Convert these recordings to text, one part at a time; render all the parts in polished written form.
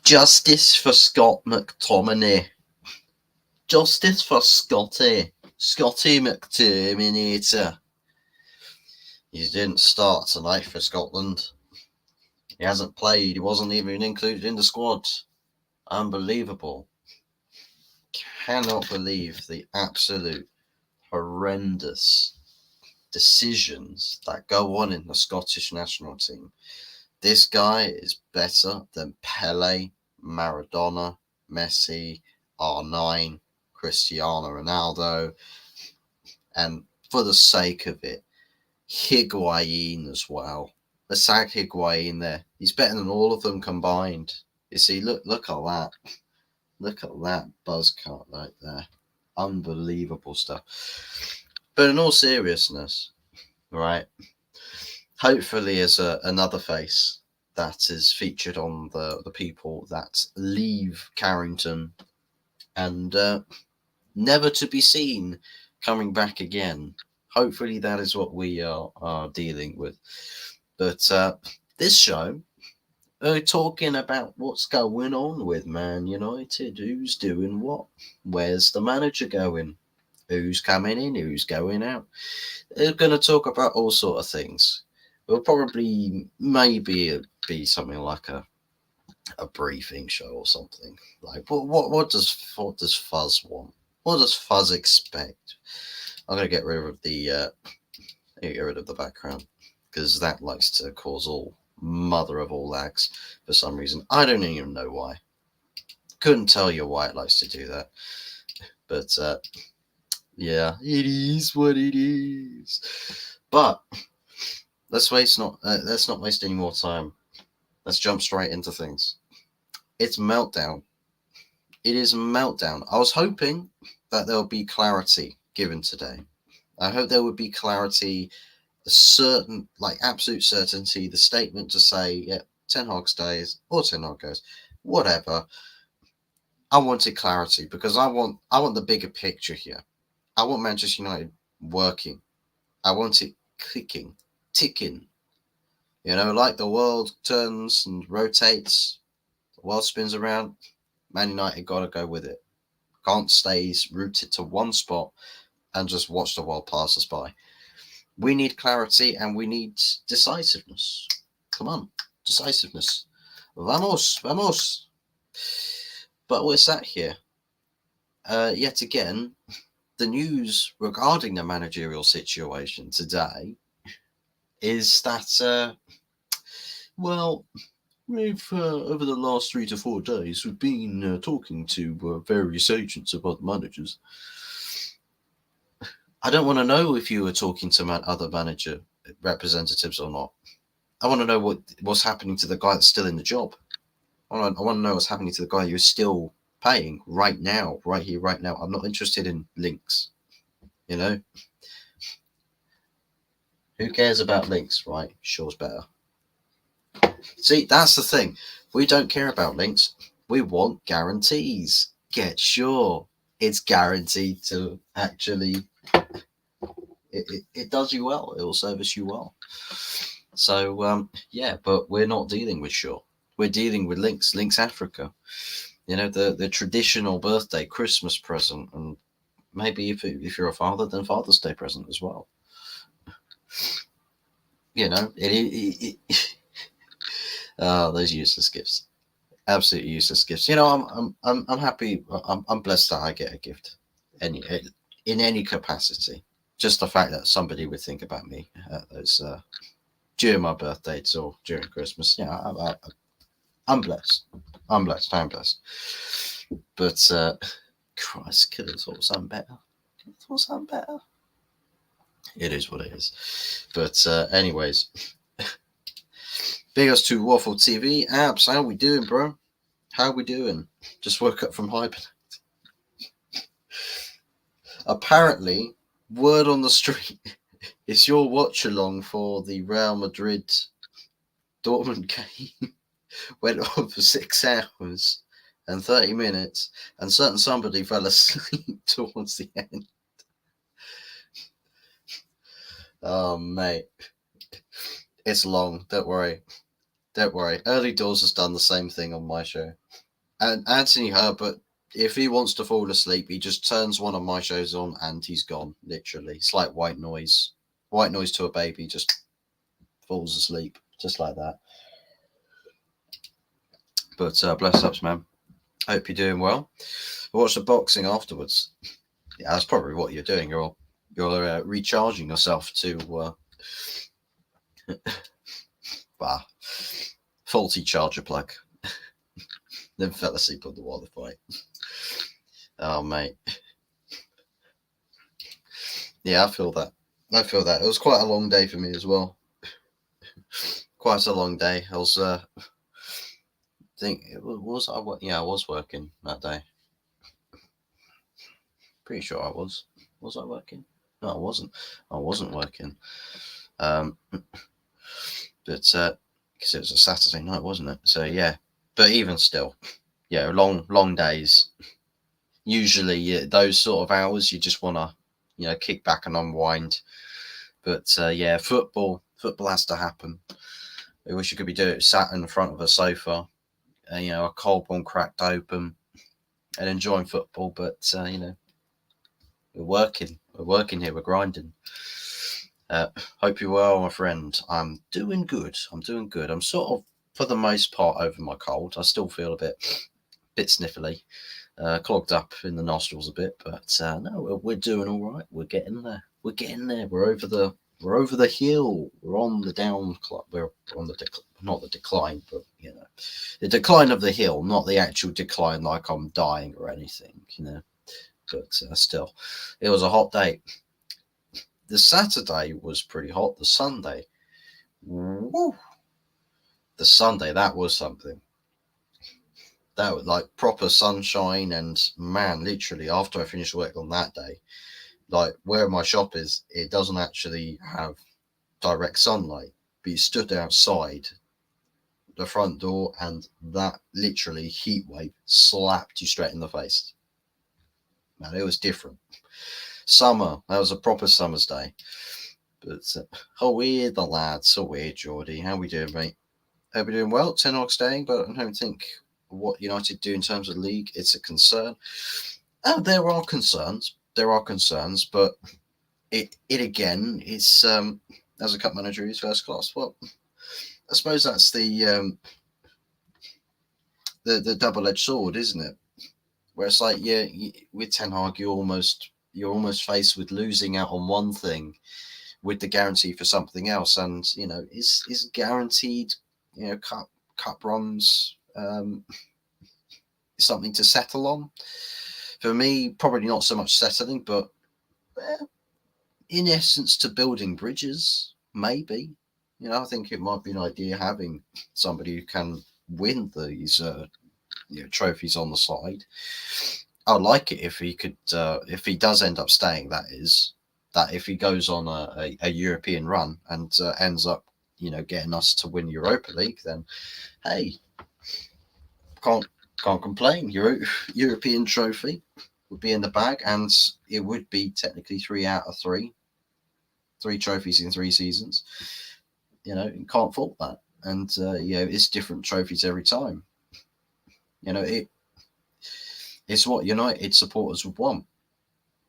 Justice for Scott McTominay. Justice for Scotty. Scotty McTominay. He didn't start tonight for Scotland. He hasn't played. He wasn't even included in the squad. Unbelievable. Cannot believe the absolute horrendous decisions that go on in the Scottish national team. This guy is better than Pele, Maradona, Messi, R9, Cristiano Ronaldo, and for the sake of it, Higuain as well. Let's tag Higuain there. He's better than all of them combined. You see, look at that. Look at that buzz cut right there. Unbelievable stuff. But in all seriousness, right, hopefully as another face that is featured on the people that leave Carrington and never to be seen coming back again. Hopefully that is what we are dealing with. But this show, talking about what's going on with Man United, who's doing what, where's the manager going, who's coming in, who's going out. They're going to talk about all sort of things. It'll probably maybe be something like a briefing show or something. Like what does Fuzz want? What does Fuzz expect? I'm gonna get rid of the background because that likes to cause all mother of all lags for some reason. I don't even know why. Couldn't tell you why it likes to do that. But yeah, it is what it is. But let's not waste any more time. Let's jump straight into things. It's Meltdown. It is Meltdown. I was hoping that there would be clarity given today. I hope there would be clarity, a certain, like absolute certainty, the statement to say, yeah, Ten Hag stays or Ten Hag goes, whatever. I wanted clarity because I want the bigger picture here. I want Manchester United working. I want it clicking, ticking. You know, like the world turns and rotates, the world spins around. Man United got to go with it. Can't stay rooted to one spot and just watch the world pass us by. We need clarity and we need decisiveness. Come on, decisiveness. Vamos, vamos. But we're sat here. Yet again, the news regarding the managerial situation today is that, well, we've over the last 3 to 4 days, we've been talking to various agents about managers. I don't want to know if you were talking to other manager representatives or not. I want to know what's happening to the guy that's still in the job. I want to know what's happening to the guy you're still paying right now, right here, right now. I'm not interested in links. You know, who cares about links, right? Sure's better. See, that's the thing. We don't care about links. We want guarantees. Get sure it's guaranteed to actually. It does you well. It will service you well. So yeah, but we're not dealing with Sure. We're dealing with Links Africa. You know, the traditional birthday, Christmas present, and maybe if you're a father, then Father's Day present as well. You know, those useless gifts, absolutely useless gifts. You know, I'm happy. I'm blessed that I get a gift, in any capacity. Just the fact that somebody would think about me during my birthdays or during Christmas. Yeah, I'm blessed. I'm blessed. I'm blessed. But Christ, could have thought something better. Could have thought something better. It is what it is. But anyways, big ups to Waffle TV apps. How we doing, bro? How we doing? Just woke up from hibernate. Apparently, word on the street is your watch along for the Real Madrid Dortmund game went on for 6 hours and 30 minutes, and somebody fell asleep towards the end. Oh, mate. It's long. Don't worry. Don't worry. Early Doors has done the same thing on my show. And Anthony Herbert, if he wants to fall asleep, he just turns one of my shows on and he's gone. Literally, it's like white noise. White noise to a baby, just falls asleep, just like that. But bless ups, man. Hope you're doing well. Watch the boxing afterwards. Yeah, that's probably what you're doing. You're recharging yourself to faulty charger plug. Then fell asleep on the water fight. Oh, mate. Yeah, I feel that. It was quite a long day for me as well. Quite a long day. I was, I was working that day. Pretty sure I was. Was I working? No, I wasn't. I wasn't working. But because it was a Saturday night, wasn't it? So yeah. But even still, yeah, long days. Usually, those sort of hours, you just want to, kick back and unwind. But yeah, football has to happen. I wish you could be doing it sat in front of a sofa, a cold one cracked open, and enjoying football. But we're working here, we're grinding. Hope you're well, my friend. I'm doing good. I'm sort of, for the most part, over my cold. I still feel a bit sniffly, clogged up in the nostrils a bit, but no, we're doing all right. We're getting there. We're over the hill. We're on the down. We're on the not the decline, but the decline of the hill, not the actual decline like I'm dying or anything. But still, it was a hot day. The Saturday was pretty hot. The Sunday, woo! The Sunday, that was something. That was like proper sunshine, and man, literally after I finished work on that day, like where my shop is, it doesn't actually have direct sunlight, but you stood outside the front door and that literally heat wave slapped you straight in the face. Man, it was different. Summer, that was a proper summer's day. But how weird the lads, so weird, Geordie. How we doing, mate? Hope you're doing well. 10 Hog staying, but I don't think what United do in terms of league, it's a concern. There are concerns, but it again, it's as a cup manager, he's first class. Well, I suppose that's the double-edged sword, isn't it? Where it's like, yeah, with Ten Hag, you're almost faced with losing out on one thing with the guarantee for something else, and is guaranteed cup runs something to settle on. For me, probably not so much settling, but in essence, to building bridges, maybe. I think it might be an idea having somebody who can win these trophies on the side. I'd like it if he could, if he does end up staying. That is, that if he goes on a European run and ends up, getting us to win Europa League, then hey, can't complain. European trophy would be in the bag, and it would be technically 3 out of 3 trophies in 3 seasons. You can't fault that. And it's different trophies every time. It's what United supporters would want.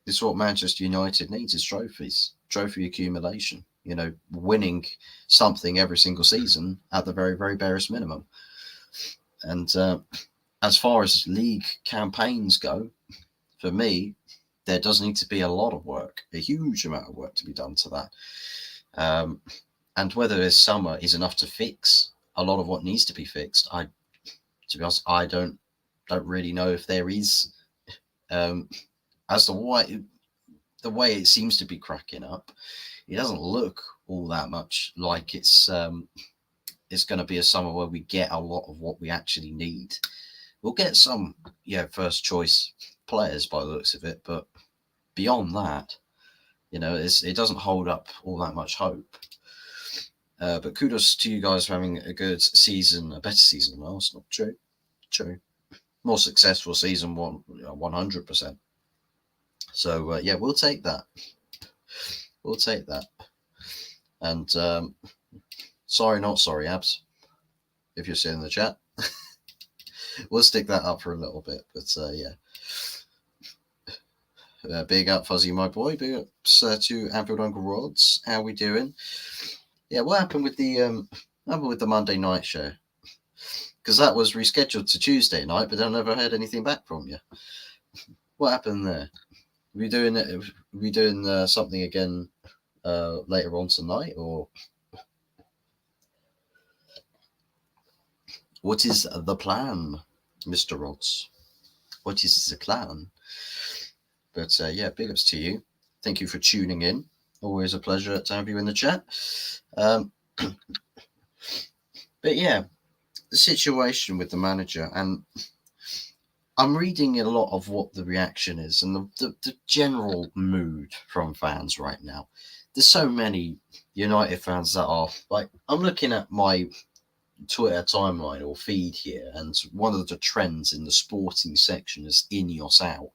It's what Manchester United needs, is trophies, trophy accumulation. Winning something every single season at the very, very barest minimum. And as far as league campaigns go, for me, there does need to be a lot of work, a huge amount of work to be done to that. And whether this summer is enough to fix a lot of what needs to be fixed, to be honest, I don't really know if there is. As the way it seems to be cracking up, it doesn't look all that much like it's going to be a summer where we get a lot of what we actually need. We'll get some first choice players by the looks of it, but beyond that, it doesn't hold up all that much hope. But kudos to you guys for having a good season, a better season than us. Not true. More successful season, 100%. So we'll take that. And sorry, not sorry, Abs. if you're still in the chat. We'll stick that up for a little bit, but yeah. Big up Fuzzy, my boy. Big up to Anfield Uncle Rods. How we doing? Yeah, what happened with the Monday night show? Because that was rescheduled to Tuesday night, but I never heard anything back from you. What happened there? Are we doing it? Are we doing something again later on tonight, or what is the plan, Mr. Rods? What is the plan? But yeah, big ups to you. Thank you for tuning in. Always a pleasure to have you in the chat. But yeah, the situation with the manager, and I'm reading a lot of what the reaction is and the general mood from fans right now. There's so many United fans that are like, I'm looking at my Twitter timeline or feed here, and one of the trends in the sporting section is Ineos out.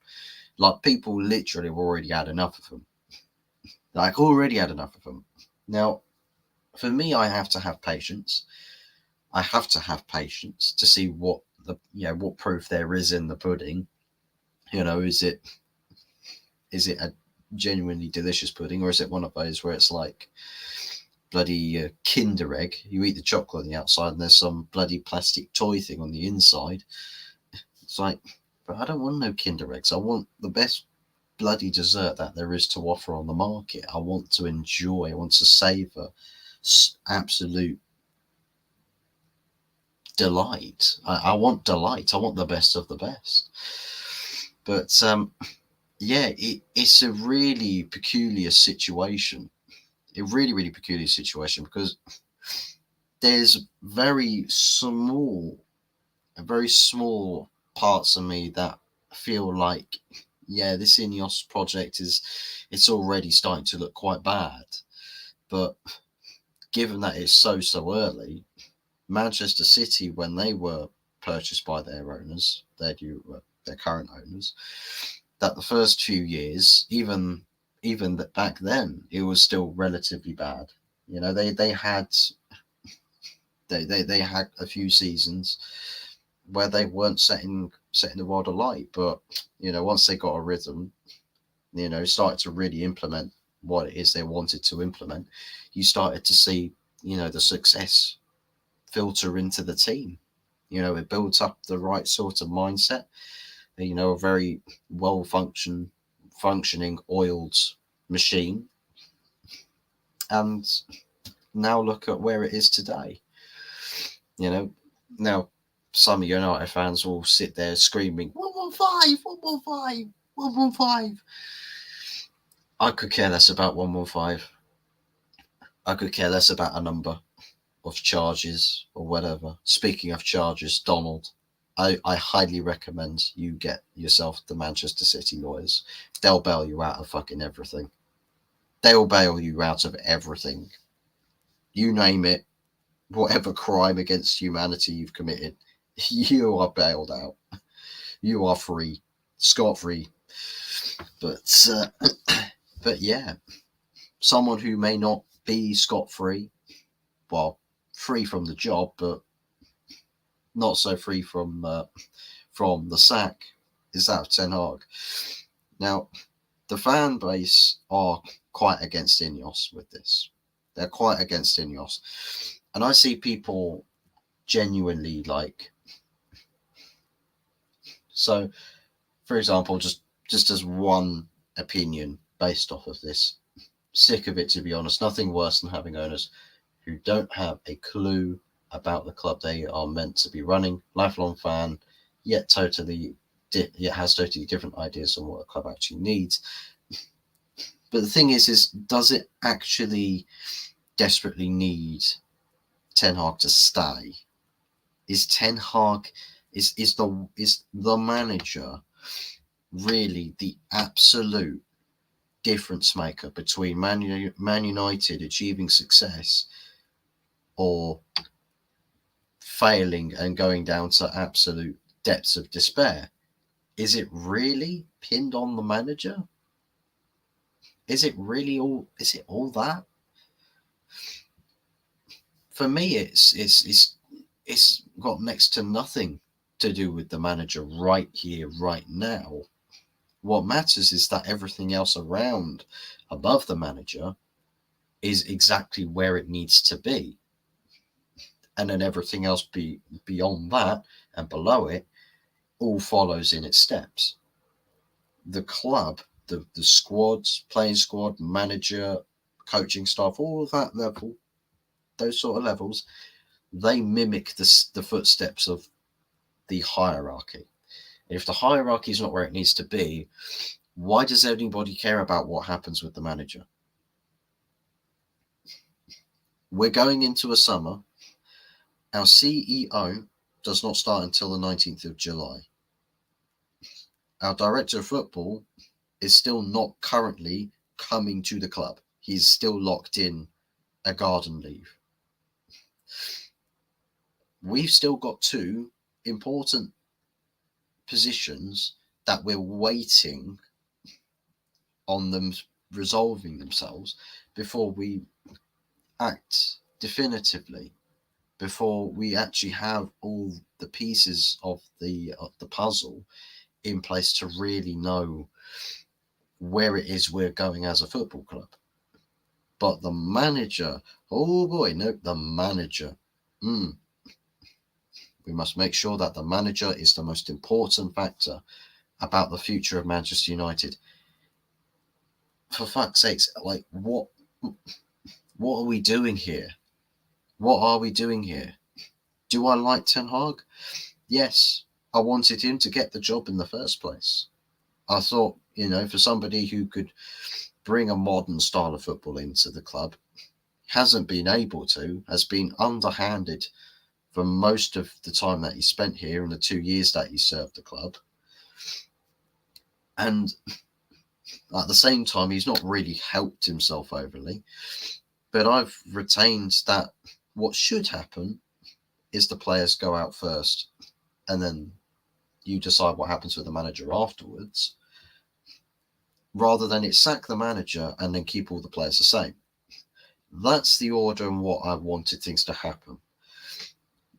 Like, people literally have already had enough of them. Like, already had enough of them. Now, for me, I have to have patience. I have to have patience to see what what proof there is in the pudding. Is it a genuinely delicious pudding, or is it one of those where it's like bloody Kinder Egg? You eat the chocolate on the outside, and there's some bloody plastic toy thing on the inside. It's like, but I don't want no Kinder Eggs. I want the best bloody dessert that there is to offer on the market. I want to enjoy. I want to savor absolute delight. I want delight. I want the best of the best. But yeah, it's a really peculiar situation. A really, really peculiar situation, because there's very small parts of me that feel like, yeah, this Ineos project it's already starting to look quite bad. But given that it's so early, Manchester City, when they were purchased by their owners, their current owners, that the first few years, even back then, it was still relatively bad. They had a few seasons where they weren't setting the world alight, but once they got a rhythm, started to really implement what it is they wanted to implement, you started to see the success filter into the team. It builds up the right sort of mindset. A very well functioning oiled machine. And now look at where it is today. Now some of United fans will sit there screaming, 115, 115, 115. I could care less about 115. I could care less about a number of charges or whatever. Speaking of charges, Donald, I highly recommend you get yourself the Manchester City lawyers. They'll bail you out of fucking everything. They'll bail you out of everything. You name it, whatever crime against humanity you've committed, you are bailed out. You are free, scot-free. But yeah, someone who may not be scot-free, well, free from the job, but not so free from the sack, is that of Ten Hag. Now, the fan base are quite against Ineos with this. They're quite against Ineos. And I see people genuinely like... So, for example, just as one opinion based off of this, sick of it, to be honest. Nothing worse than having owners who don't have a clue about the club they are meant to be running. Lifelong fan, yet has totally different ideas on what a club actually needs. But the thing is does it actually desperately need Ten Hag to stay? Is Ten Hag is the manager really the absolute difference maker between Man United achieving success or failing and going down to absolute depths of despair? Is it really pinned on the manager? Is it all that? For me, it's it's got next to nothing to do with the manager right here, right now. What matters is that everything else around, above the manager, is exactly where it needs to be. And then everything else beyond that and below it all follows in its steps. The club, the squads, playing squad, manager, coaching staff, all of that level, those sort of levels, they mimic the footsteps of the hierarchy. If the hierarchy is not where it needs to be, why does anybody care about what happens with the manager? We're going into a summer. Our CEO does not start until the 19th of July. Our director of football is still not currently coming to the club. He's still locked in a garden leave. We've still got two important positions that we're waiting on them resolving themselves before we act definitively, before we actually have all the pieces of the puzzle in place to really know where it is we're going as a football club. But the manager, oh boy, no, the manager. We must make sure that the manager is the most important factor about the future of Manchester United. For fuck's sakes, like what are we doing here? What are we doing here? Do I like Ten Hag? Yes, I wanted him to get the job in the first place. I thought, for somebody who could bring a modern style of football into the club, hasn't been able to, has been underhanded for most of the time that he spent here and the 2 years that he served the club. And at the same time, he's not really helped himself overly. But I've retained that what should happen is the players go out first and then you decide what happens with the manager afterwards, rather than it sack the manager and then keep all the players the same. That's the order and what I wanted things to happen.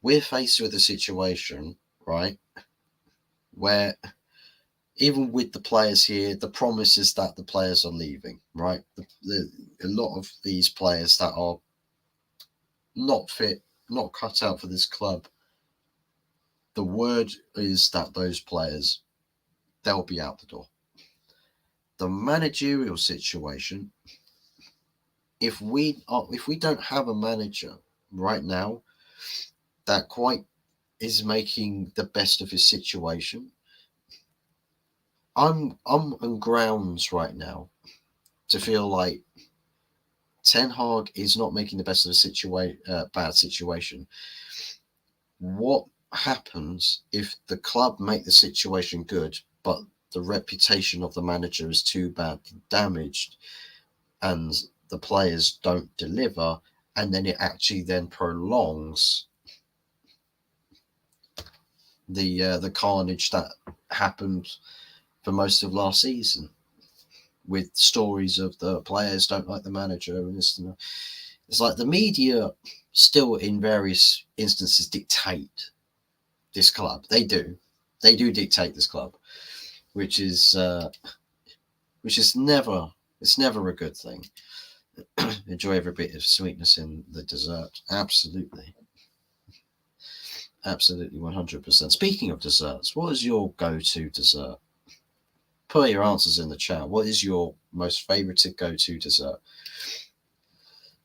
We're faced with a situation, right, where even with the players here, the promise is that the players are leaving, right? A lot of these players that are not fit, not cut out for this club, the word is that those players, they'll be out the door. The managerial situation, if we don't have a manager right now that quite is making the best of his situation, I'm on grounds right now to feel like Ten Hag is not making the best of a bad situation. What happens if the club make the situation good, but the reputation of the manager is too badly damaged, and the players don't deliver, and then it actually then prolongs the carnage that happened for most of last season, with stories of the players don't like the manager and this and that. It's like the media still in various instances dictate this club. They do dictate this club, which is never a good thing. Enjoy every bit of sweetness in the dessert. Absolutely 100%. Speaking of desserts, what is your go-to dessert? Put your answers in the chat. What is your most favoured go-to dessert?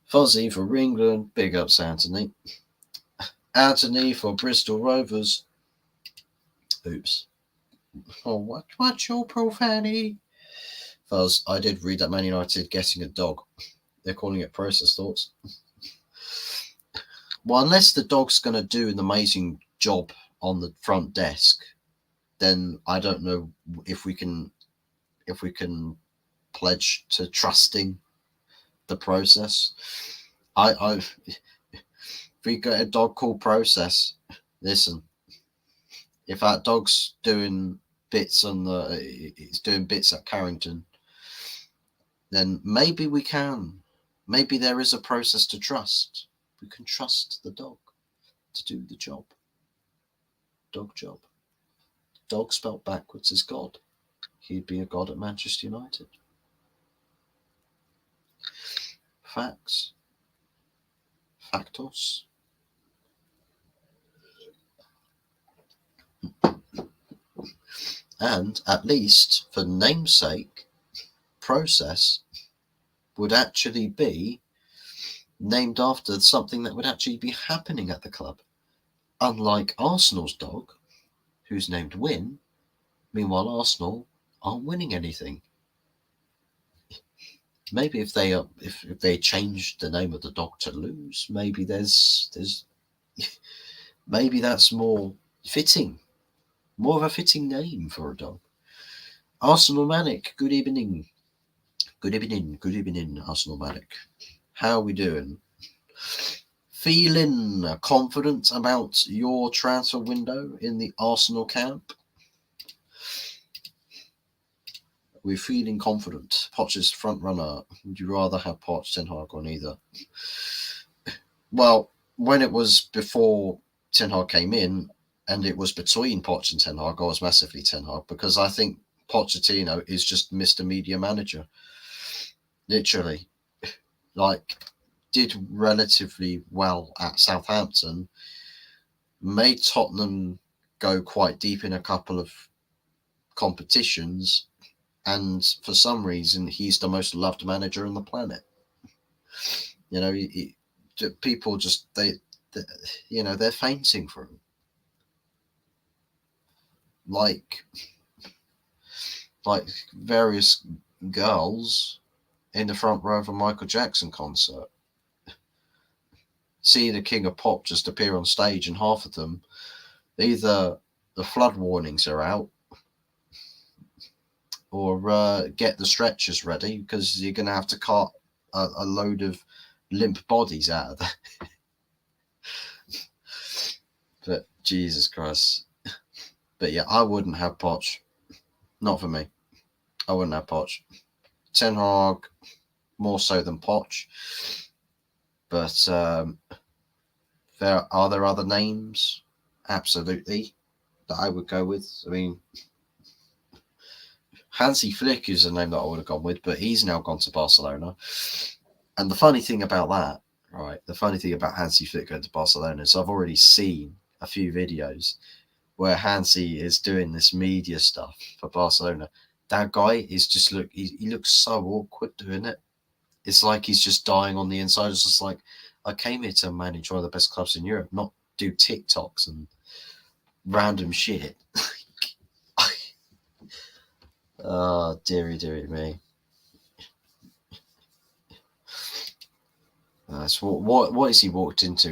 Fuzzy for England, big ups Anthony. Anthony for Bristol Rovers. Oops. Oh, what's your profanity? Fuzz, I did read that Man United getting a dog. They're calling it process thoughts. Well, unless the dog's going to do an amazing job on the front desk, then I don't know if we can pledge to trusting the process. If we get a dog called Process, listen, if that dog's doing bits it's doing bits at Carrington, then maybe we can. Maybe there is a process to trust. We can trust the dog. to do the job. Dog job. Dog spelt backwards is God. He'd be a god at Manchester United. Facts. Factos. And at least for namesake, process would actually be named after something that would actually be happening at the club. Unlike Arsenal's dog, who's named Win, meanwhile Arsenal aren't winning anything. Maybe if they changed the name of the dog to Lose, maybe maybe that's more fitting, more of a fitting name for a dog. Arsenal Manic, good evening. Good evening, Arsenal Manic. How are we doing? Feeling confident about your transfer window in the Arsenal camp? We're feeling confident. Poch is front runner. Would you rather have Poch, Ten Hag, or neither? Well, when it was before Ten Hag came in, and it was between Poch and Ten Hag, I was massively Ten Hag, because I think Pochettino is just Mr. Media Manager. Literally. Like, did relatively well at Southampton, made Tottenham go quite deep in a couple of competitions, and for some reason he's the most loved manager on the planet. You know, people just they're fainting for him. Like various girls in the front row of a Michael Jackson concert. See the King of Pop just appear on stage, and half of them, either the flood warnings are out, or get the stretchers ready, because you're going to have to cart a load of limp bodies out of there. But Jesus Christ. But yeah, I wouldn't have Poch. Not for me. I wouldn't have Poch. Ten Hag, more so than Poch. But there are other names, absolutely, that I would go with. I mean, Hansi Flick is a name that I would have gone with, but he's now gone to Barcelona. And the funny thing about that, right, the funny thing about Hansi Flick going to Barcelona is I've already seen a few videos where Hansi is doing this media stuff for Barcelona. That guy is just he looks so awkward doing it. It's like he's just dying on the inside. It's just like, I came here to manage one of the best clubs in Europe, not do TikToks and random shit. Oh, dearie me. So what has he walked into?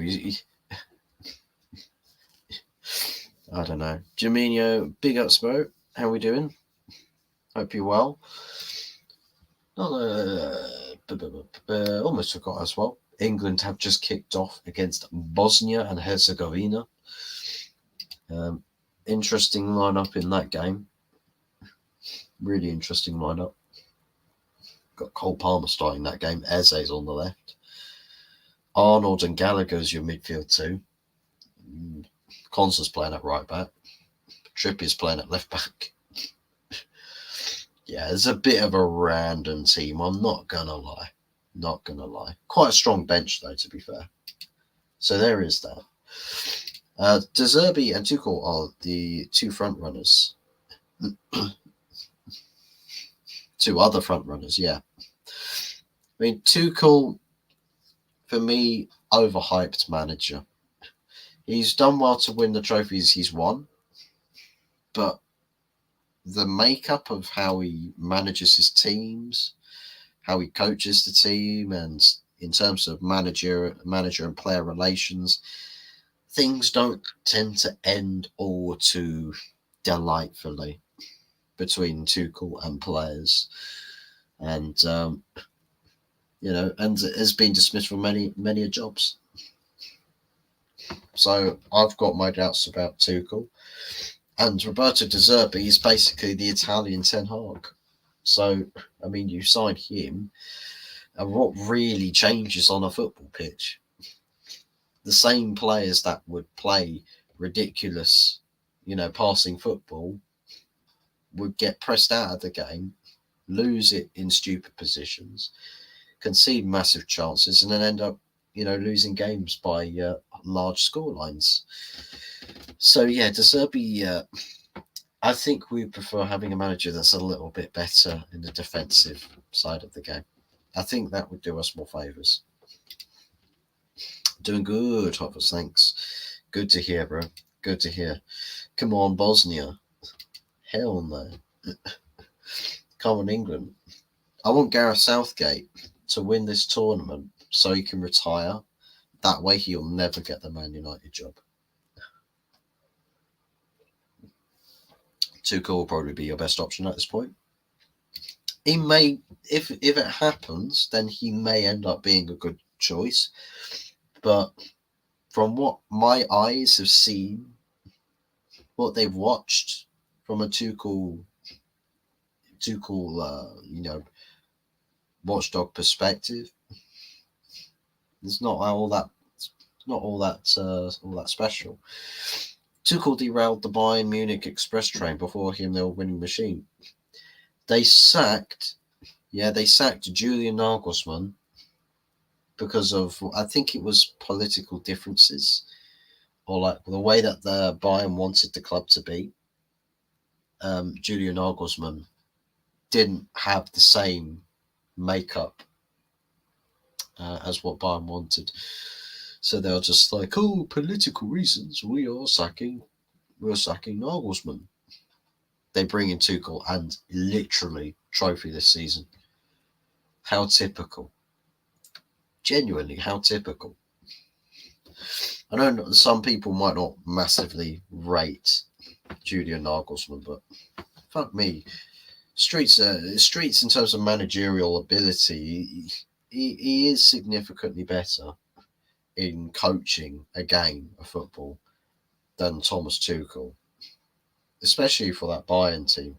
I don't know. Jaminho, big up, Spo. How we doing? Hope you're well. Almost forgot as well. England have just kicked off against Bosnia and Herzegovina. Interesting lineup in that game. Really interesting lineup. Got Cole Palmer starting that game. Eze's on the left. Arnold and Gallagher's your midfield too. Konsa's playing at right back. Trippier's playing at left back. Yeah, it's a bit of a random team. I'm not gonna lie. Quite a strong bench though, to be fair. So there is that. De Zerbi and Tuchel are the two front runners. Two other front runners, yeah. I mean, Tuchel, for me, overhyped manager. He's done well to win the trophies he's won, but the makeup of how he manages his teams, how he coaches the team, and in terms of manager and player relations, things don't tend to end all too delightfully between Tuchel and players. And and has been dismissed from many jobs. So I've got my doubts about Tuchel. And Roberto De Zerbi is basically the Italian Ten Hag. So, I mean, you sign him, and what really changes on a football pitch? the same players that would play ridiculous, passing football would get pressed out of the game, lose it in stupid positions, concede massive chances, and then end up, losing games by large score lines. So yeah, De Zerbi, I think we prefer having a manager that's a little bit better in the defensive side of the game. I think that would do us more favours. Doing good, Hoppers, thanks. Good to hear, bro. Good to hear. Come on, Bosnia. Hell no. Come on, England. I want Gareth Southgate to win this tournament so he can retire. That way he'll never get the Man United job. Tuchel will probably be your best option at this point. He may, if it happens, then he may end up being a good choice. But from what my eyes have seen, what they've watched from a Tuchel, watchdog perspective, it's not all that special. Tuchel derailed the Bayern Munich express train. Before him, they were a winning machine. They sacked Julian Nagelsmann because of, I think it was political differences, or like the way that the Bayern wanted the club to be. Julian Nagelsmann didn't have the same makeup as what Bayern wanted. So they were just like, oh, political reasons, we're sacking Nagelsmann. They bring in Tuchel and literally trophy this season. How typical. Genuinely, how typical. I know some people might not massively rate Julian Nagelsmann, but fuck me. Streets in terms of managerial ability, he is significantly better in coaching a game of football than Thomas Tuchel, especially for that Bayern team.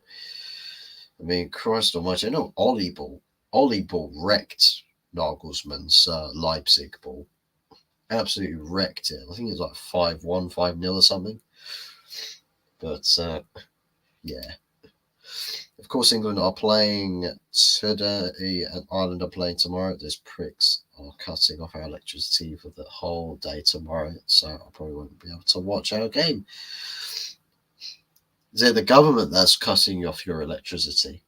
I mean, Christ almighty, I know Ollie Ball wrecked Nagelsmann's Leipzig ball. Absolutely wrecked it. I think it was like 5-1, 5-0 or something. But, yeah. Of course, England are playing today and Ireland are playing tomorrow. Those pricks are cutting off our electricity for the whole day tomorrow, so I probably won't be able to watch our game. Is it the government that's cutting off your electricity?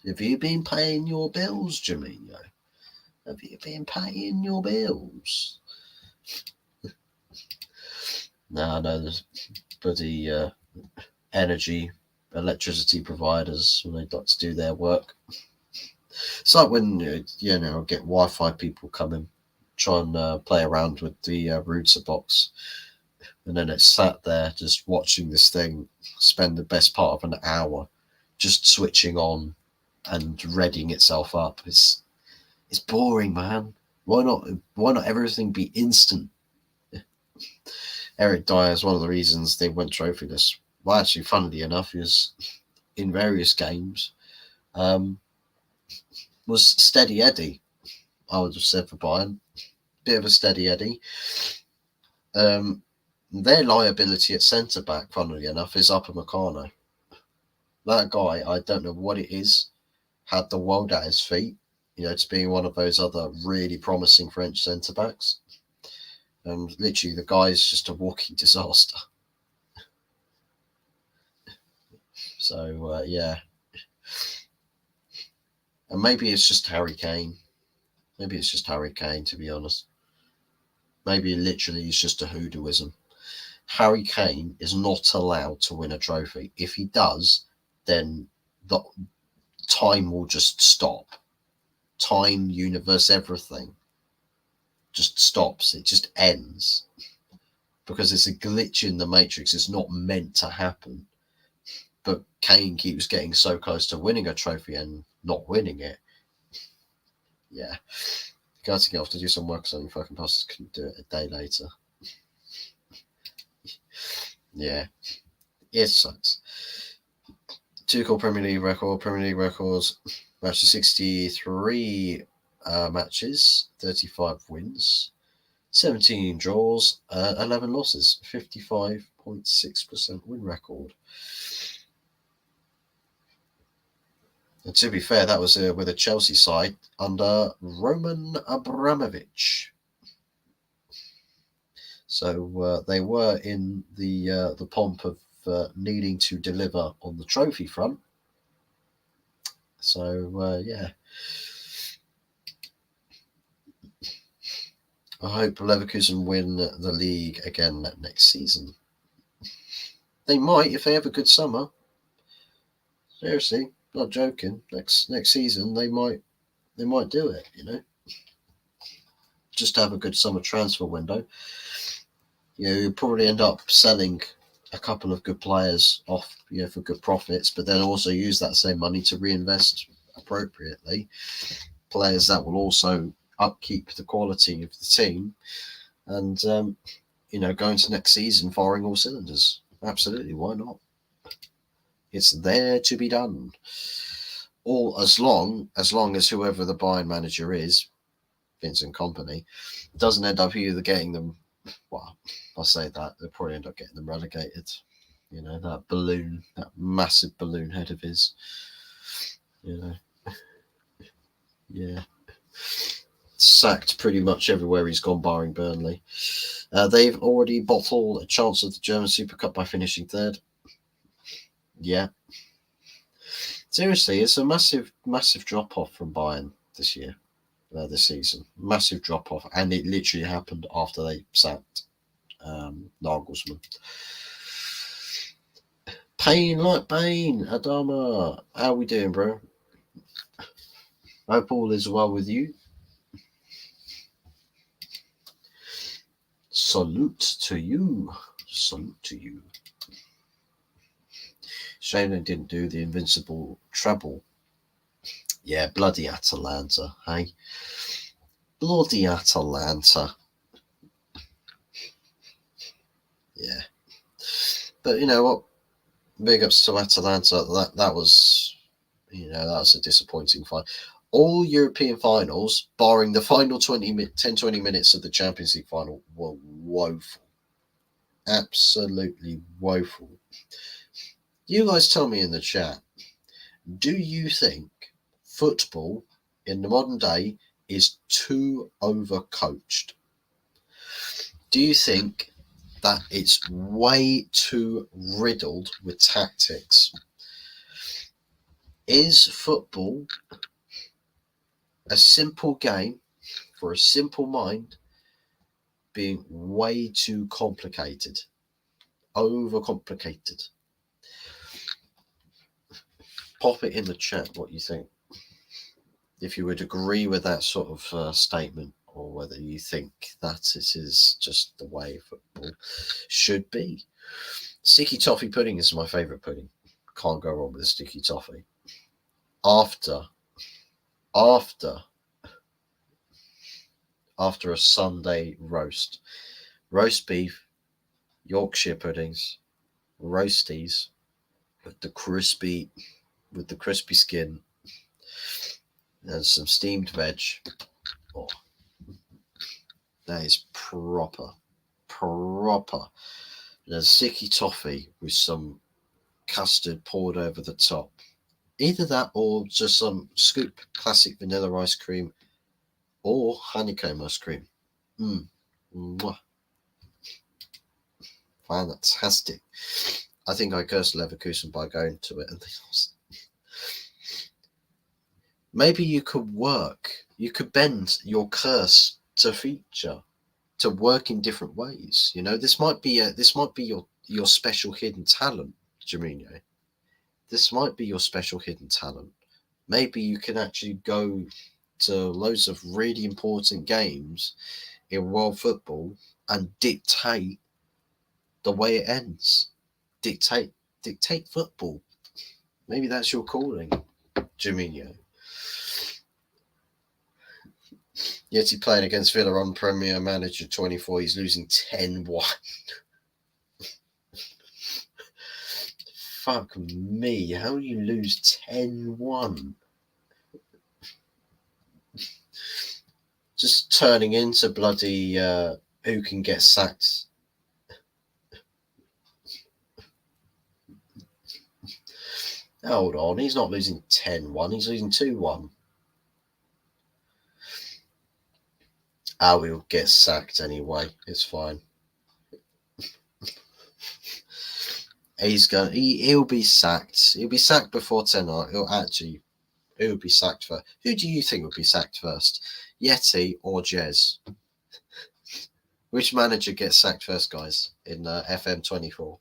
Have you been paying your bills, Jamino? Have you been paying your bills? No, there's bloody electricity providers when they like to do their work. It's like when get Wi-Fi people come in, try and play around with the router box, and then it's sat there just watching this thing spend the best part of an hour just switching on and readying itself up. It's boring, man. Why not everything be instant? Eric Dyer is one of the reasons they went trophyless. Well, actually, funnily enough, is in various games was steady Eddie. I would have said for Bayern, bit of a steady Eddie. Their liability at centre back, funnily enough, is Upamecano. That guy, I don't know what it is, had the world at his feet. To being one of those other really promising French centre backs. Literally, the guy's just a walking disaster. So, yeah. And maybe it's just Harry Kane. Maybe it's just Harry Kane, to be honest. Maybe literally it's just a hoodooism. Harry Kane is not allowed to win a trophy. If he does, then the time will just stop. Time, universe, everything just stops. It just ends. Because it's a glitch in the matrix. It's not meant to happen. But Kane keeps getting so close to winning a trophy and not winning it. Yeah. Guys, to get off to do some work, so fucking passes couldn't do it a day later. Yeah. It sucks. Tuchel Premier League records. Manchester 63 matches, 35 wins, 17 draws, 11 losses, 55.6% win record. And to be fair, that was with a Chelsea side under Roman Abramovich. So they were in the pomp of needing to deliver on the trophy front. So yeah, I hope Leverkusen win the league again next season. They might if they have a good summer. Seriously, not joking. Next season they might do it. Just have a good summer transfer window. You'll probably end up selling a couple of good players off, for good profits, but then also use that same money to reinvest appropriately. Players that will also upkeep the quality of the team, and go into next season firing all cylinders. Absolutely, why not? It's there to be done. All as long as whoever the Bayern manager is, Vincent Kompany, doesn't end up either getting them. Well, I'll say that they'll probably end up getting them relegated. That balloon, that massive balloon head of his. Yeah. Sacked pretty much everywhere he's gone, barring Burnley. They've already bottled a chance of the German Super Cup by finishing third. Yeah. Seriously, it's a massive drop off from Bayern this year, this season. Massive drop off, and it literally happened after they sacked Nagelsmann. Pain like Bane, Adama. How we doing, bro? Hope all is well with you. Salute to you. Salute to you. Shame they didn't do the invincible treble. Yeah, bloody Atalanta, hey? Bloody Atalanta. Yeah. But you know what? Big ups to Atalanta. That was a disappointing fight. All European finals, barring the final 10-20 minutes of the Champions League final, were woeful. Absolutely woeful. You guys tell me in the chat, do you think football in the modern day is too overcoached? Do you think that it's way too riddled with tactics? Is football a simple game for a simple mind being way too complicated, overcomplicated? Pop it in the chat what you think. If you would agree with that sort of statement, or whether you think that it is just the way football should be. Sticky toffee pudding is my favourite pudding. Can't go wrong with a sticky toffee. After a Sunday roast beef, Yorkshire puddings, roasties with the crispy skin and some steamed veg. Oh, that is proper. And a sticky toffee with some custard poured over the top. Either that or just some scoop classic vanilla ice cream or honeycomb ice cream. Mwah. Fantastic. I think I cursed Leverkusen by going to it. Maybe you could bend your curse to feature, to work in different ways. This might be your special hidden talent, Germinho. This might be your special hidden talent. Maybe you can actually go to loads of really important games in world football and dictate the way it ends. Dictate football. Maybe that's your calling, Germinho. Yet he playing against Villa on Premier Manager 24. He's losing 10-1. Fuck me. How do you lose 10-1? just turning into bloody who can get sacked. Hold on, he's not losing 10-1, he's losing 2-1. We'll get sacked anyway, it's fine. He'll be sacked. He'll be sacked before 10. He'll be sacked first. Who do you think would be sacked first? Yeti or Jez? Which manager gets sacked first, guys, in FM24?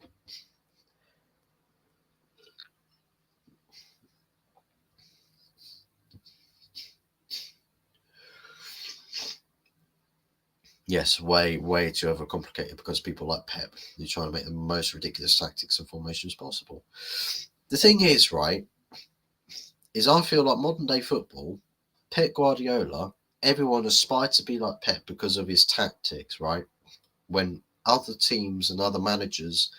Yes, way too overcomplicated because people like Pep. You're trying to make the most ridiculous tactics and formations possible. The thing is, right, is I feel like modern day football, Pep Guardiola, everyone aspired to be like Pep because of his tactics, right? When other teams and other managers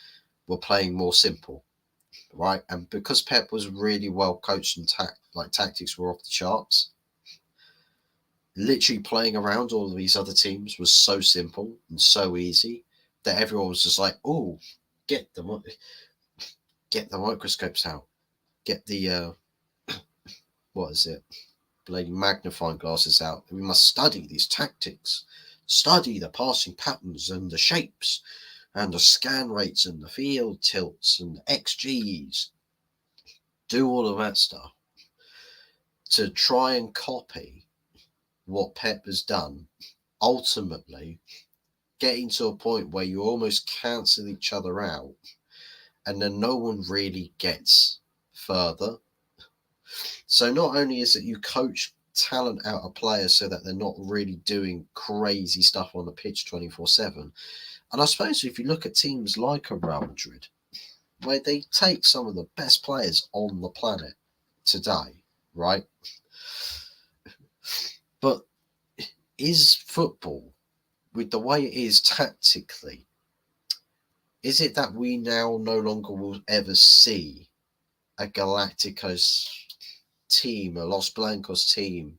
were playing more simple, right? And because Pep was really well coached and tactics were off the charts, literally playing around all of these other teams was so simple and so easy that everyone was just like, "Oh, get the microscopes out, get the what is it, bloody magnifying glasses out. We must study these tactics, study the passing patterns and the shapes, and the scan rates and the field tilts and XGs. Do all of that stuff to try and copy what Pep has done, ultimately getting to a point where you almost cancel each other out and then no one really gets further. So not only is it you coach talent out of players so that they're not really doing crazy stuff on the pitch 24/7. And I suppose if you look at teams like a Real Madrid, where they take some of the best players on the planet today, right? But is football, with the way it is tactically, is it that we now no longer will ever see a Galacticos team, a Los Blancos team,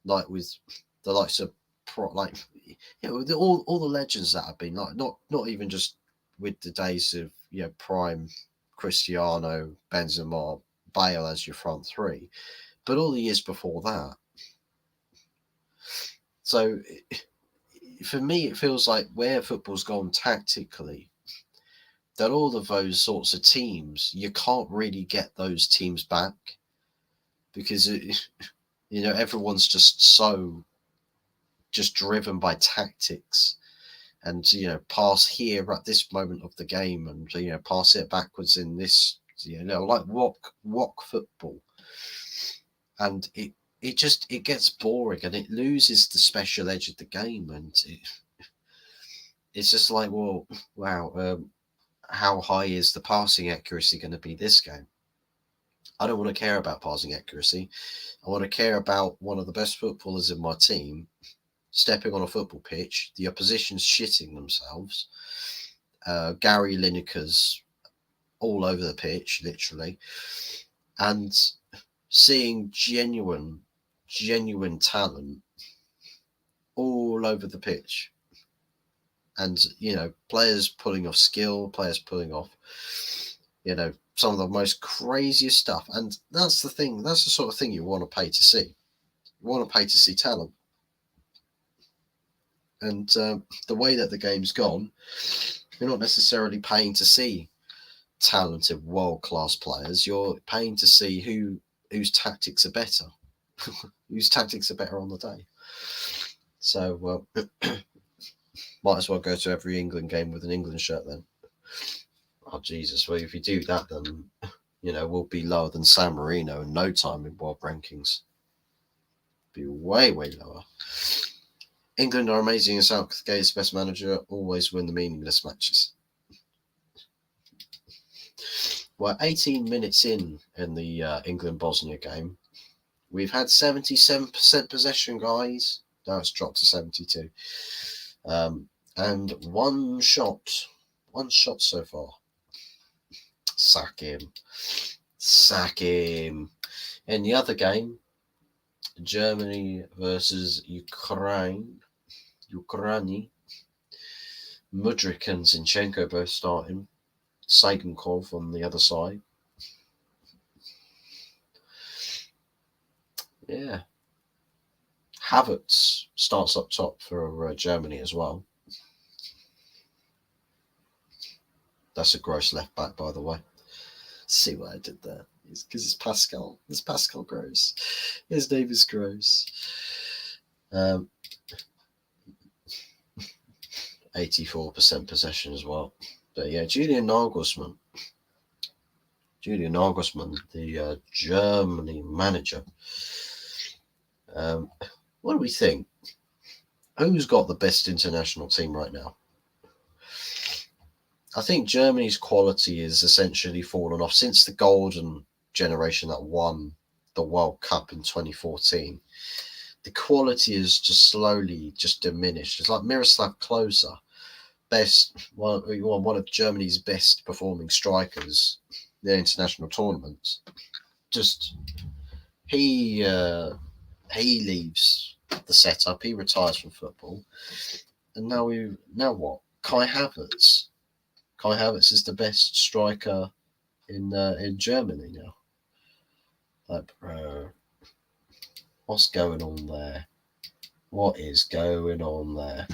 like with the likes of all the legends that have been, like not even just with the days of prime Cristiano, Benzema, Bale as your front three, but all the years before that. So for me, it feels like where football's gone tactically, that all of those sorts of teams, you can't really get those teams back because everyone's just driven by tactics and pass here at this moment of the game and pass it backwards in this like walk football, and it gets boring and it loses the special edge of the game, and it's just like, well, wow, how high is the passing accuracy going to be this game? I don't want to care about passing accuracy. I want to care about one of the best footballers in my team stepping on a football pitch, the opposition's shitting themselves, Gary Lineker's all over the pitch, literally, and seeing genuine talent all over the pitch. And, players pulling off skill, players pulling off, some of the most craziest stuff. And that's the thing, that's the sort of thing you want to pay to see. You want to pay to see talent. And the way that the game's gone, you're not necessarily paying to see talented world-class players. You're paying to see whose tactics are better, whose tactics are better on the day. So might as well go to every England game with an England shirt then. Oh Jesus! Well, if you do that, then we'll be lower than San Marino in no time in world rankings. Be way lower. England are amazing and Southgate's best manager, always win the meaningless matches. Well, 18 minutes in the England-Bosnia game, we've had 77% possession, guys. Now it's dropped to 72. And one shot so far. Sack him. In the other game, Germany versus Ukraine. Mudryk and Zinchenko both starting. Sagenkov on the other side. Yeah. Havertz starts up top for Germany as well. That's a gross left back, by the way. See what I did there? It's because it's Pascal. It's Pascal Gross. His name is Gross. 84% possession as well. But yeah, Julian Nagelsmann, the Germany manager. What do we think? Who's got the best international team right now? I think Germany's quality is essentially fallen off since the golden generation that won the World Cup in 2014. The quality is just slowly just diminished. It's like Miroslav Klose, one of Germany's best performing strikers in the international tournaments. Just he leaves the setup. He retires from football, and now what? Kai Havertz. Kai Havertz is the best striker in Germany now. Like, bro, what's going on there? What is going on there?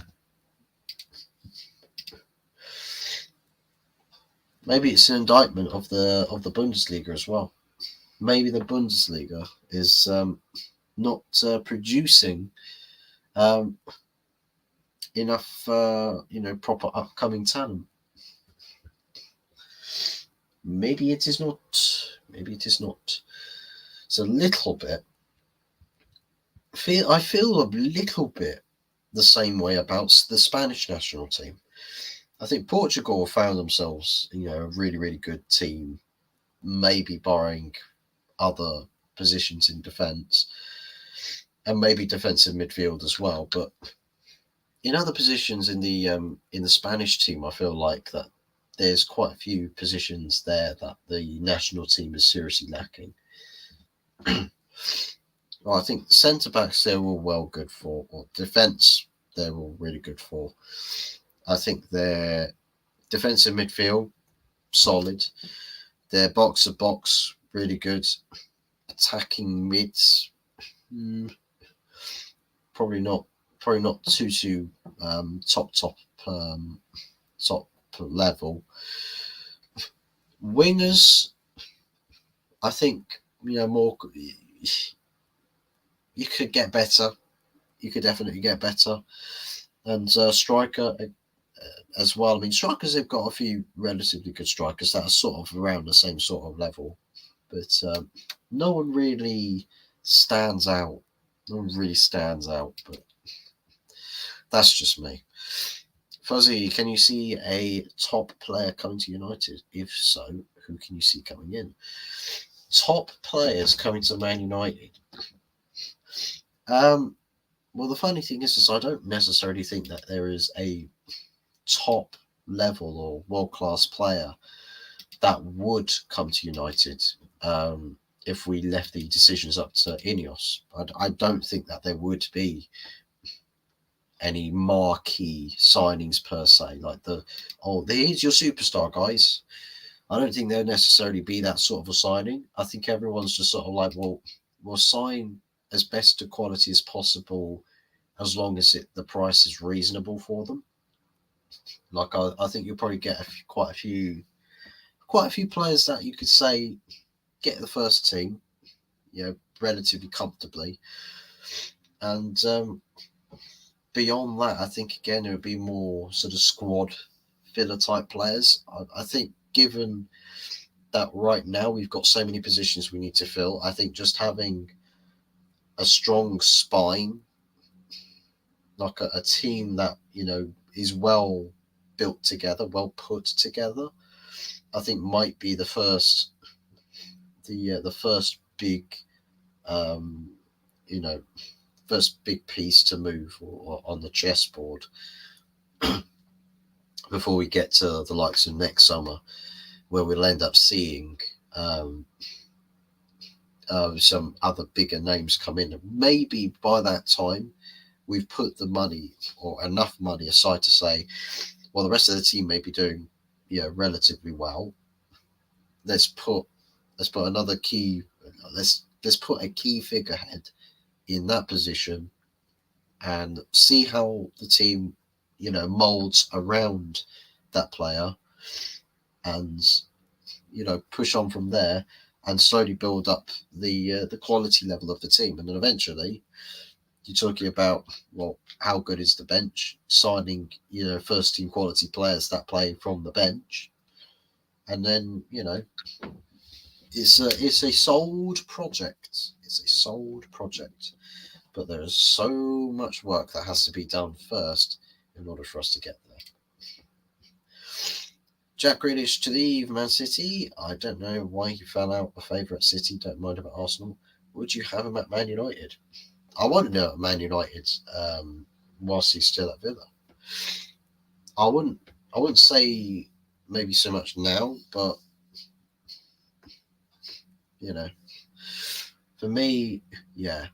Maybe it's an indictment of the Bundesliga as well. Maybe the Bundesliga is not producing enough, proper upcoming talent. Maybe it is not. Maybe it is not. It's a little bit. I feel a little bit the same way about the Spanish national team. I think Portugal found themselves, a really, really good team, maybe barring other positions in defence and maybe defensive midfield as well. But in other positions in the Spanish team, I feel like that there's quite a few positions there that the national team is seriously lacking. Well, I think centre backs they're all well good for, or defence they're all really good for. I think their defensive midfield solid. Their box to box really good. Attacking mids probably not too top level. Wingers, I think more. You could get better. You could definitely get better. And striker as well. I mean, strikers, they've got a few relatively good strikers that are sort of around the same sort of level. But no one really stands out. But that's just me. Fuzzy, can you see a top player coming to United? If so, who can you see coming in? Top players coming to Man United. Well, the funny thing is I don't necessarily think that there is a top level or world-class player that would come to United if we left the decisions up to Ineos. I don't think that there would be any marquee signings per se, like here's your superstar, guys. I don't think there'll necessarily be that sort of a signing. I think everyone's just sort of like, well, we'll sign as best to quality as possible as long as the price is reasonable for them. Like I think you'll probably get quite a few players that you could say get the first team, relatively comfortably. And beyond that, I think again it would be more sort of squad filler type players. I think given that right now we've got so many positions we need to fill, I think just having a strong spine, like a team that is well built together, well put together, I think might be the first big first big piece to move or on the chessboard before we get to the likes of next summer, where we'll end up seeing some other bigger names come in. And maybe by that time, we've put the money or enough money aside to say, well, the rest of the team may be doing, relatively well. Let's put another key. Let's put a key figurehead in that position and see how the team, molds around that player, and push on from there and slowly build up the quality level of the team. And then eventually you're talking about, well, how good is the bench, signing first team quality players that play from the bench, and then it's a sold project. It's a sold project, but there is so much work that has to be done first in order for us to get there. Jack Grealish to leave Man City. I don't know why he fell out of favour at City. Don't mind him at Arsenal. Would you have him at Man United? I want to know at Man United whilst he's still at Villa. I wouldn't say maybe so much now, but for me, yeah,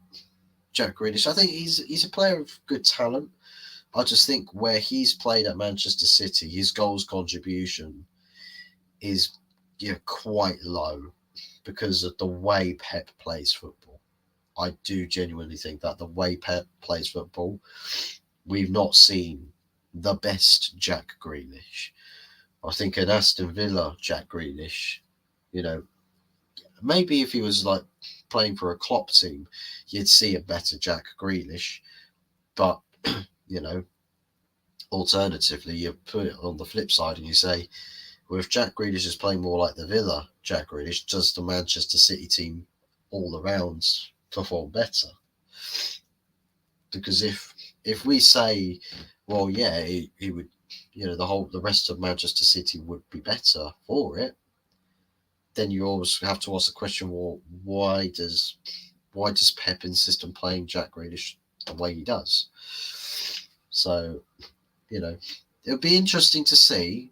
Jack Grealish. I think he's a player of good talent. I just think where he's played at Manchester City, his goals contribution is quite low because of the way Pep plays football. I do genuinely think that the way Pep plays football, we've not seen the best Jack Grealish. I think an Aston Villa Jack Grealish, maybe if he was like playing for a Klopp team, you'd see a better Jack Grealish. But, alternatively, you put it on the flip side and you say, well, if Jack Grealish is playing more like the Villa Jack Grealish, does the Manchester City team all around perform better? Because if we say, well, yeah, he would, the rest of Manchester City would be better for it, then you always have to ask the question, well, why does Pep insist on playing Jack Grealish the way he does? So, it'll be interesting to see,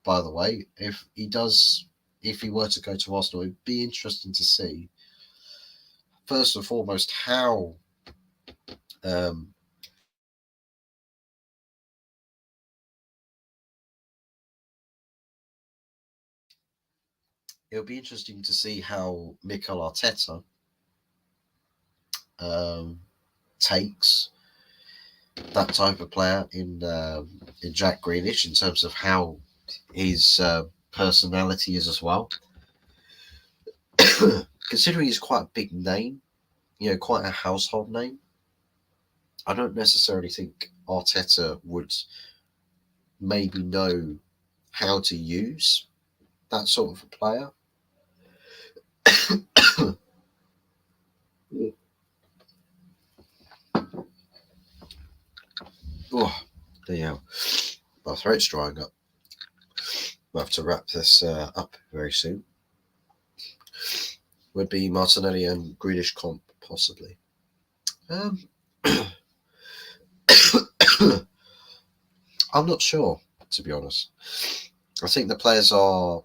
by the way, if he were to go to Arsenal, it'd be interesting to see, first and foremost, how it'll be interesting to see how Mikel Arteta takes that type of player in Jack Grealish in terms of how his personality is as well. Considering he's quite a big name, quite a household name, I don't necessarily think Arteta would maybe know how to use that sort of a player. Oh, yeah, my throat's drying up. We'll have to wrap this up very soon. Would be Martinelli and Grealish comp, possibly. I'm not sure, to be honest. I think the players are.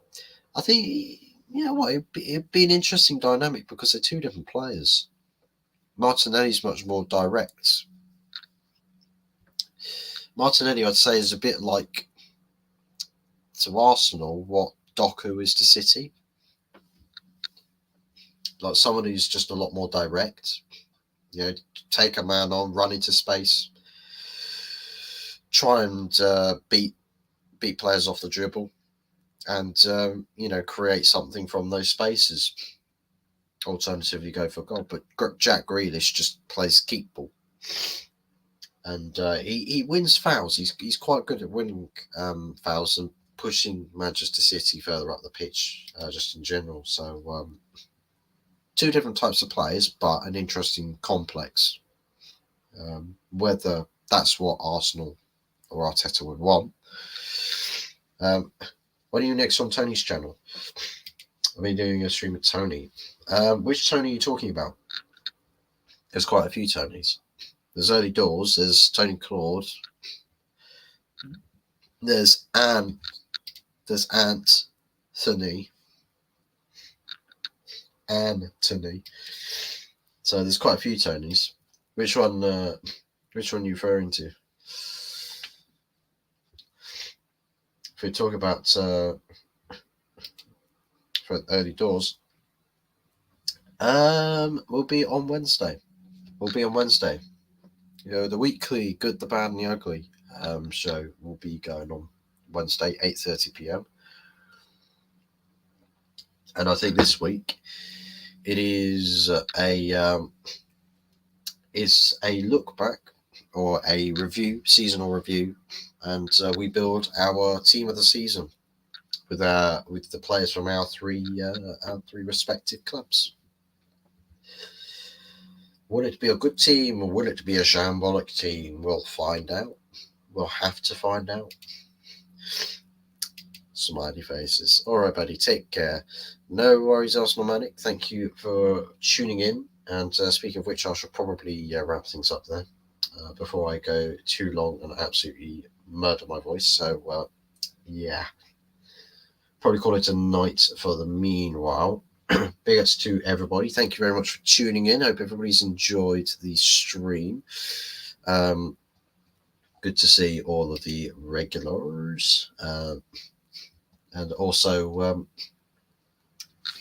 I think, you know what, it'd be an interesting dynamic because they're two different players. Martinelli's much more direct. Martinelli, I'd say, is a bit like to Arsenal what Doku is to City. Like someone who's just a lot more direct. Take a man on, run into space, try and beat players off the dribble, and create something from those spaces. Alternatively, go for goal. But Jack Grealish just plays keep ball, and he wins fouls. He's quite good at winning fouls and pushing Manchester City further up the pitch, just in general. So two different types of players, but an interesting complex. Whether that's what Arsenal or Arteta would want. When are you next on Tony's channel? I've been doing a stream with Tony. Which Tony are you talking about? There's quite a few Tonys. There's Early Doors, there's Tony Claude, there's Anthony, Anthony. So there's quite a few Tonys. Which one are you referring to? If we talk about for early doors, we'll be on Wednesday. The weekly Good, the Bad, and the Ugly show will be going on Wednesday, 8:30 p.m. And I think this week it is a look back or a review, seasonal review, and we build our team of the season with the players from our three respective clubs. Will it be a good team or will it be a shambolic team? We'll find out. We'll have to find out. Smiley faces. All right, buddy. Take care. No worries, Arsenal Manic. Thank you for tuning in. And speaking of which, I should probably wrap things up there before I go too long and absolutely murder my voice. So, yeah. Probably call it a night for the meanwhile. Big ups to everybody. Thank you very much for tuning in. Hope everybody's enjoyed the stream. Good to see all of the regulars. And also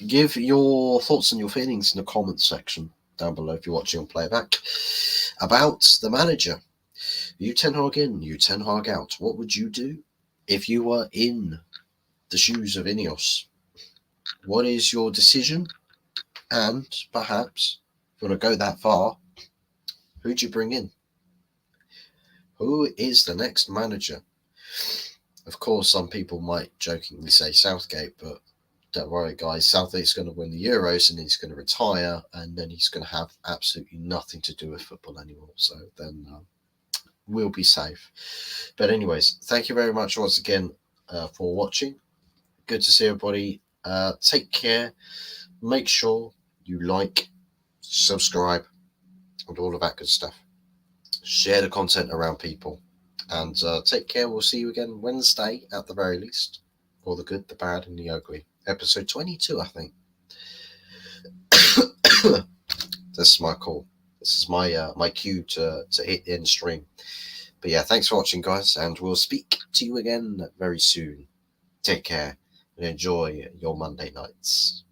give your thoughts and your feelings in the comments section down below if you're watching on playback about the manager. You Ten Hag in, you Ten Hag out. What would you do if you were in the shoes of Ineos? What is your decision? And perhaps, if you want to go that far, who'd you bring in? Who is the next manager? Of course, some people might jokingly say Southgate, but don't worry, guys. Southgate's going to win the Euros and he's going to retire, and then he's going to have absolutely nothing to do with football anymore. So then we'll be safe. But anyways, thank you very much once again for watching. Good to see everybody. Take care. Make sure you like, subscribe, and all of that good stuff. Share the content around people. And take care. We'll see you again Wednesday at the very least. For the good, the bad, and the ugly. Episode 22, I think. This is my call. This is my cue to hit the end stream. But yeah, thanks for watching, guys. And we'll speak to you again very soon. Take care and enjoy your Monday nights.